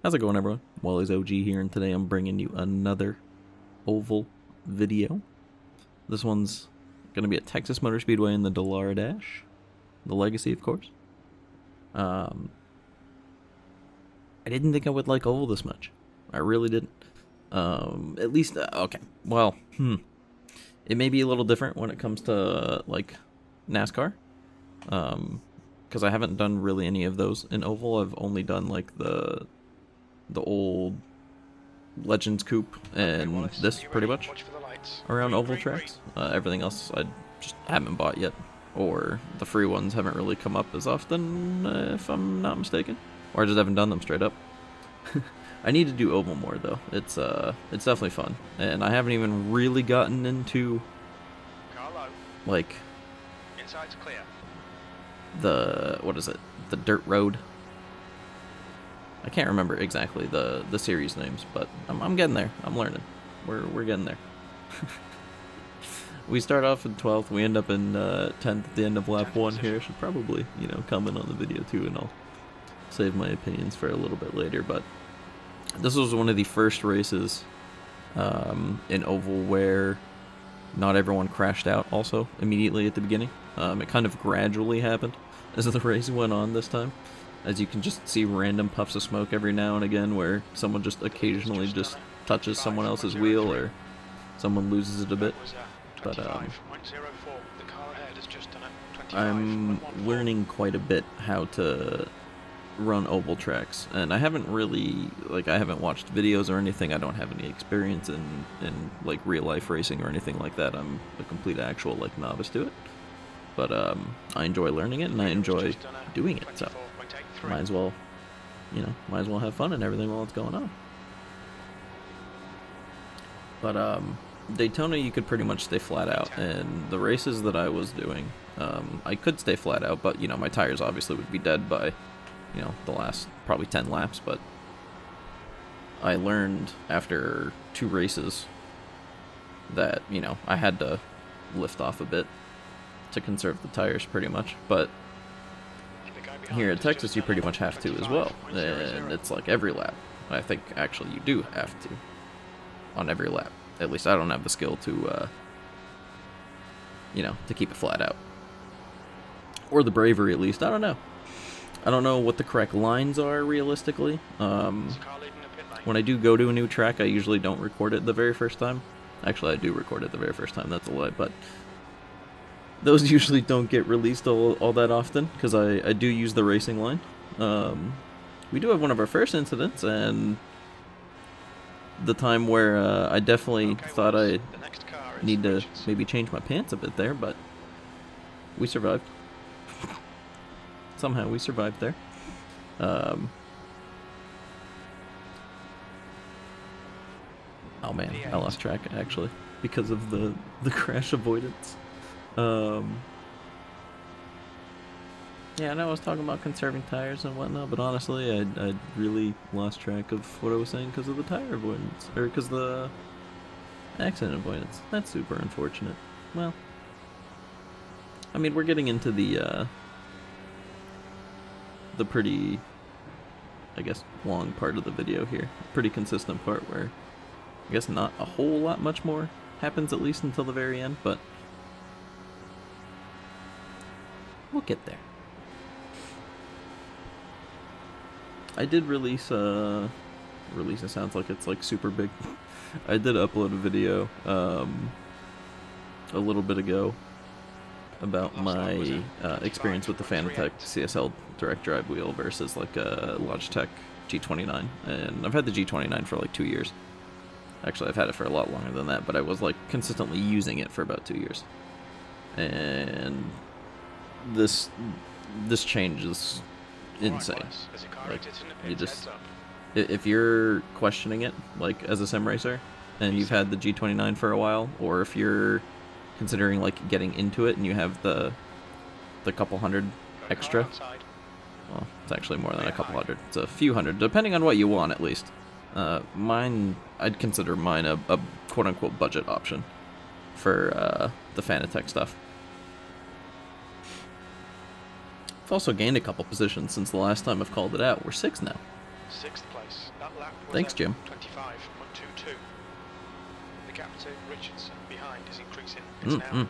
How's it going, everyone? WallysOG here, and today I'm bringing you another oval video. This one's going to be at Texas Motor Speedway in the Dallara Dash. The Legacy, of course. I didn't think I would like oval this much. I really didn't. At least, okay. Well, it may be a little different when it comes to, like, NASCAR. Because I haven't done really any of those in oval. I've only done, like, the old Legends Coupe and this pretty much around oval tracks. Everything else I just haven't bought yet, or the free ones haven't really come up as often, if I'm not mistaken, or I just haven't done them straight up. I need to do oval more though. It's definitely fun, and I haven't even really gotten into like the dirt road. I can't remember exactly the series names, but I'm getting there. I'm learning. We're getting there. We start off in 12th. We end up in 10th at the end of lap 1 here. Should probably, comment on the video too, and I'll save my opinions for a little bit later. But this was one of the first races in oval where not everyone crashed out also immediately at the beginning. It kind of gradually happened as the race went on this time. As you can just see random puffs of smoke every now and again where someone just occasionally just touches someone else's wheel or someone loses it a bit. But I'm learning quite a bit how to run oval tracks, and I haven't really, I haven't watched videos or anything. I don't have any experience in like real life racing or anything like that. I'm a complete actual novice to it. But I enjoy learning it and I enjoy doing it, so might as well have fun and everything while it's going on. But Daytona, you could pretty much stay flat out, and the races that I was doing, I could stay flat out, but my tires obviously would be dead by the last probably 10 laps. But I learned after 2 races that I had to lift off a bit to conserve the tires pretty much. But here in Texas, you pretty much have to as well, and it's like every lap. I think actually you do have to on every lap. At least I don't have the skill to to keep it flat out, or the bravery at least. I don't know what the correct lines are realistically. When I do go to a new track, I usually don't record it the very first time. Actually, I do record it the very first time, that's a lie, but those usually don't get released all that often, because I do use the racing line. We do have one of our first incidents, and the time where I definitely thought I need to maybe change my pants a bit there, but we survived. Somehow we survived there. Oh man, I lost track actually because of the crash avoidance. Yeah, I know I was talking about conserving tires and whatnot, but honestly, I really lost track of what I was saying because of the tire avoidance, or because of the accident avoidance. That's super unfortunate. Well, I mean, we're getting into the pretty, I guess, long part of the video here. Pretty consistent part where I guess not a whole lot much more happens, at least until the very end, but we'll get there. I did release it sounds like it's super big. I did upload a video a little bit ago about my experience with the Fanatec CSL direct drive wheel versus a Logitech G29, and I've had the G29 for 2 years. Actually, I've had it for a lot longer than that, but I was consistently using it for about 2 years. And this change is insane. If you're questioning it as a sim racer and you've had the G29 for a while, or if you're considering getting into it and you have the couple hundred extra, well, it's actually more than a couple hundred, it's a few hundred depending on what you want, at least. I'd consider mine a quote-unquote budget option for the Fanatec stuff. I've also gained a couple positions since the last time I've called it out. We're 6 now. Sixth place. That lap was Thanks, Jim. 25.22. The gap to Richardson behind is increasing. It's now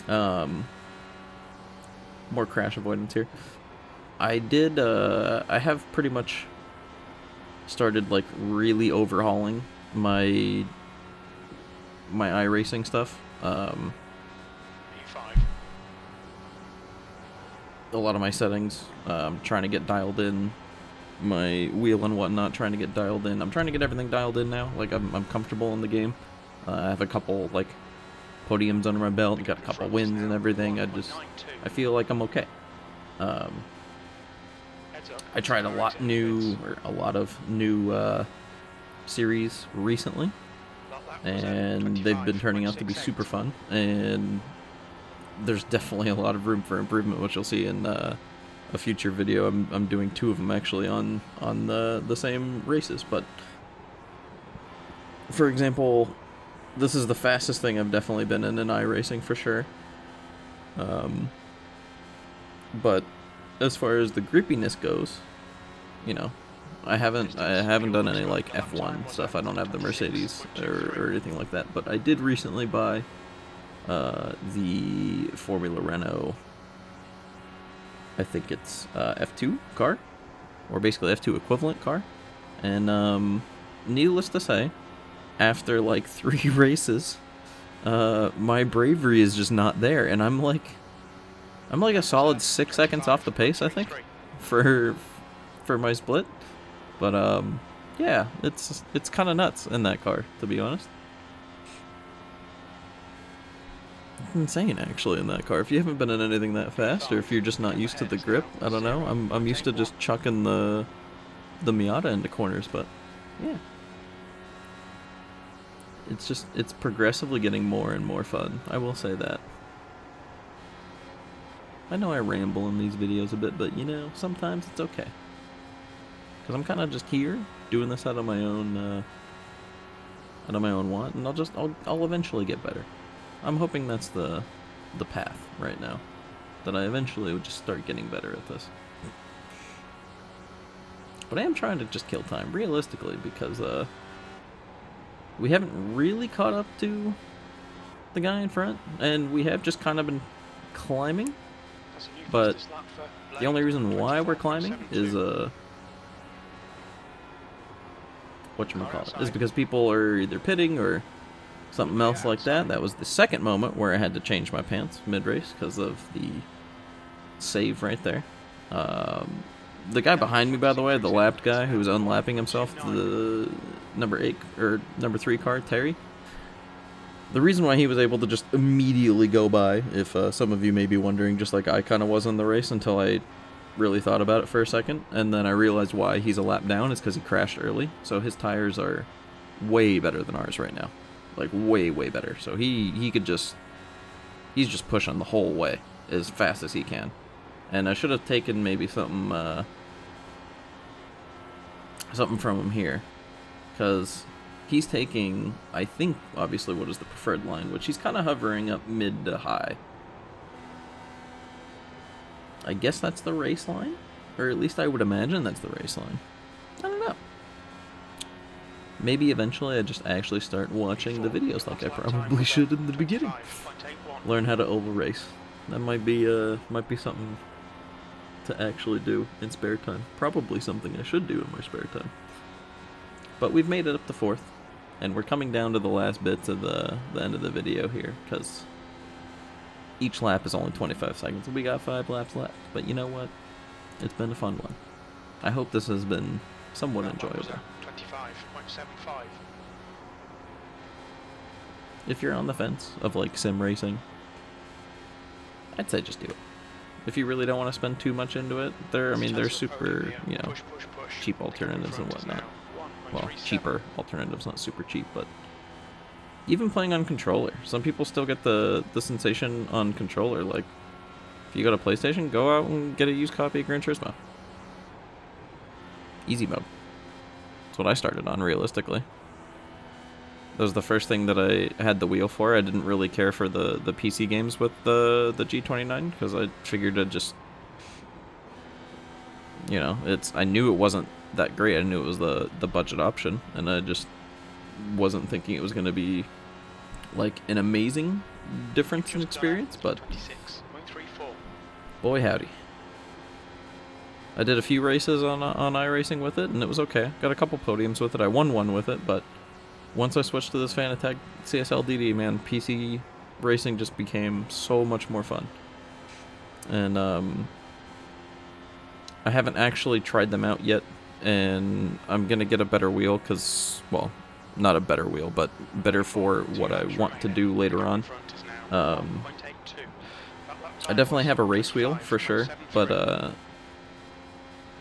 0.95. More crash avoidance here. I have pretty much started like really overhauling my iRacing stuff. E5. A lot of my settings, trying to get dialed in, my wheel and whatnot, trying to get dialed in. I'm trying to get everything dialed in now. Like I'm comfortable in the game. I have a couple like podiums under my belt, got a couple wins and everything. I feel like I'm okay. I tried a lot of new series recently, and they've been turning out to be super fun, and there's definitely a lot of room for improvement, which you'll see in a future video. I'm doing 2 of them actually on the same races, but for example, this is the fastest thing I've definitely been in iRacing for sure. But as far as the grippiness goes, you know, I haven't done any like F1 stuff. I don't have the Mercedes or anything like that. But I did recently buy the Formula Renault. I think it's F2 car, or basically F2 equivalent car. And needless to say, after like 3 races, my bravery is just not there, and I'm like a solid 6 seconds off the pace, I think, for my split. But yeah, it's kind of nuts in that car, to be honest. It's insane, actually, in that car. If you haven't been in anything that fast, or if you're just not used to the grip, I don't know. I'm used to just chucking the Miata into corners, but yeah. It's progressively getting more and more fun. I will say that. I know I ramble in these videos a bit, but you know, sometimes it's okay. Because I'm kind of just here, doing this out of my own want, and I'll eventually get better. I'm hoping that's the path right now. That I eventually would just start getting better at this. But I am trying to just kill time, realistically, because we haven't really caught up to the guy in front, and we have just kind of been climbing. But the only reason why we're climbing is whatchamacallit, is because people are either pitting or something else like that. That was the second moment where I had to change my pants mid-race because of the save right there. The guy behind me, by the way, the lapped guy who was unlapping himself, the number 3 car, Terry. The reason why he was able to just immediately go by, if some of you may be wondering, just like I kind of was in the race until I really thought about it for a second, and then I realized why he's a lap down is because he crashed early. So his tires are way better than ours right now, like way better. So he's just pushing the whole way as fast as he can. And I should have taken maybe something from him here, because he's taking, I think, obviously what is the preferred line, which he's kind of hovering up mid to high. I guess that's the race line, or at least I would imagine that's the race line. I don't know. Maybe eventually I just actually start watching the videos like I probably should in the beginning. Learn how to oval race. That might be something to actually do in spare time. Probably something I should do in my spare time. But we've made it up to 4th, and we're coming down to the last bits of the end of the video here, because each lap is only 25 seconds. We got 5 laps left, but you know what? It's been a fun one. I hope this has been somewhat enjoyable. 25.75. If you're on the fence of like sim racing, I'd say just do it. If you really don't want to spend too much into it, there's super, you know, cheap alternatives and whatnot. Well, cheaper alternatives, not super cheap, but even playing on controller. Some people still get the sensation on controller. Like, if you got a PlayStation, go out and get a used copy of Gran Turismo. Easy mode. That's what I started on, realistically. That was the first thing that I had the wheel for. I didn't really care for the PC games with the G29, because I figured I'd just you know, I knew it wasn't that great. I knew it was the budget option, and I just wasn't thinking it was going to be like an amazing difference in experience, but boy howdy. I did a few races on iRacing with it, and it was okay. Got a couple podiums with it. I won one with it, but once I switched to this Fanatec CSL DD, man, PC racing just became so much more fun. And I haven't actually tried them out yet, and I'm gonna get a better wheel because, well, not a better wheel, but better for what I want to do later on. I definitely have a race wheel for sure, but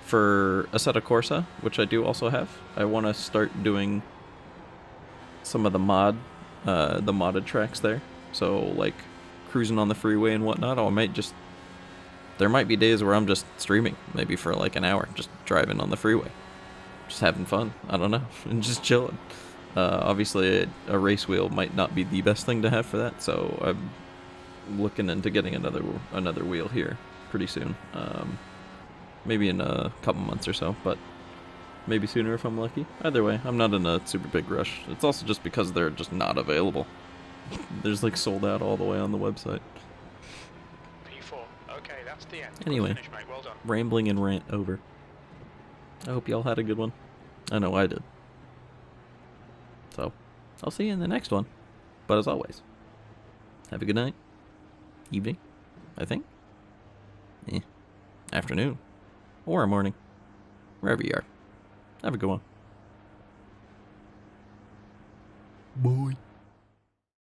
for Assetto Corsa, which I do also have, I want to start doing some of the modded tracks there. So like cruising on the freeway and whatnot. There might be days where I'm just streaming, maybe for like an hour, just driving on the freeway, just having fun. I don't know, and just chilling. Obviously, a race wheel might not be the best thing to have for that, so I'm looking into getting another wheel here pretty soon. Maybe in a couple months or so, but maybe sooner if I'm lucky. Either way, I'm not in a super big rush. It's also just because they're just not available. There's like sold out all the way on the website. P4. Okay, that's the end. Anyway, Finish, mate. Well done. rambling and rant over. I hope y'all had a good one. I know I did. So, I'll see you in the next one. But as always, have a good night. Evening, I think. Afternoon. Or a morning. Wherever you are. Have a good one. Bye.